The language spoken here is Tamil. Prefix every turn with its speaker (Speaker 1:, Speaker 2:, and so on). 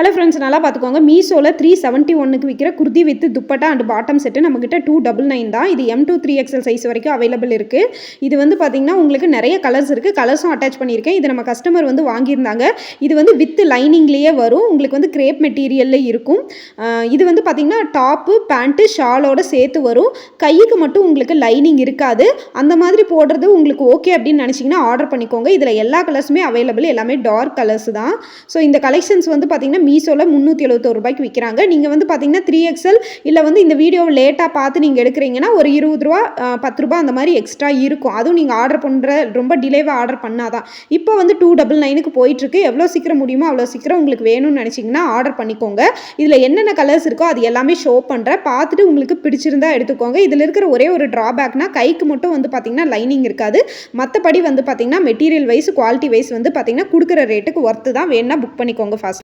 Speaker 1: ஹலோ ஃப்ரெண்ட்ஸ், நல்லா பார்த்துக்கோங்க. மீஷோவில் 371க்கு விற்கிற kurti with dupatta and bottom set நம்மக்கிட்ட 299 தான். இது M2 3XL சைஸ் வரைக்கும் அவைலபிள் இருக்குது. இது வந்து பார்த்திங்கன்னா உங்களுக்கு நிறைய கலர்ஸ் இருக்குது. கலர்ஸும் அட்டாச் பண்ணியிருக்கேன். இது நம்ம கஸ்டமர் வந்து வாங்கியிருந்தாங்க. இது வந்து வித் லைனிங்லேயே வரும். உங்களுக்கு வந்து கிரேப் மெட்டீரியலில் இருக்கும். இது வந்து பார்த்திங்கன்னா டாப்பு பேண்ட்டு ஷாலோட சேர்த்து வரும். கைக்கு மட்டும் உங்களுக்கு லைனிங் இருக்காது. அந்த மாதிரி போடுறது உங்களுக்கு ஓகே அப்படின்னு நினச்சிங்கன்னா ஆர்டர் பண்ணிக்கோங்க. இதில் எல்லா கலர்ஸுமே அவைலபிள், எல்லாமே டார்க் கலர்ஸ் தான். ஸோ இந்த கலெக்ஷன்ஸ் வந்து பார்த்திங்கன்னா மீஷோவில் 371 ரூபாய்க்கு விற்கிறாங்க. நீங்கள் வந்து பார்த்தீங்கன்னா 3XL இல்லை வந்து இந்த வீடியோவை லேட்டாக பார்த்து நீங்கள் எடுக்கிறீங்கன்னா ஒரு 20 ரூபா 10 ரூபா அந்த மாதிரி எக்ஸ்ட்ரா இருக்கும். அதுவும் நீங்கள் ஆர்டர் பண்ணுற ரொம்ப டிலேவாக ஆர்டர் பண்ணாதான். இப்போ வந்து 299க்கு போயிட்டுருக்கு. எவ்வளோ சீக்கிரம் முடியுமோ அவ்வளோ சீக்கிரம் உங்களுக்கு வேணும்னு நினச்சிங்கன்னா ஆர்டர் பண்ணிக்கோங்க. இதில் என்னென்ன கலர்ஸ் இருக்கோ அது எல்லாமே ஷோ பண்ணுறேன். பார்த்துட்டு உங்களுக்கு பிடிச்சிருந்தா எடுத்துக்கோங்க. இதில் இருக்கிற ஒரே ஒரு ட்ராபேக்னா கைக்கு மட்டும் வந்து பார்த்திங்கன்னா லைனிங் இருக்காது. மற்றபடி வந்து பார்த்திங்கன்னா மெட்டீரியல் வைஸ் குவாலிட்டி வைஸ் வந்து பார்த்திங்கன்னா கொடுக்குற ரேட்டுக்கு ஒர்த்து தான். வேணுன்னா புக் பண்ணிக்கோங்க ஃபாஸ்ட்.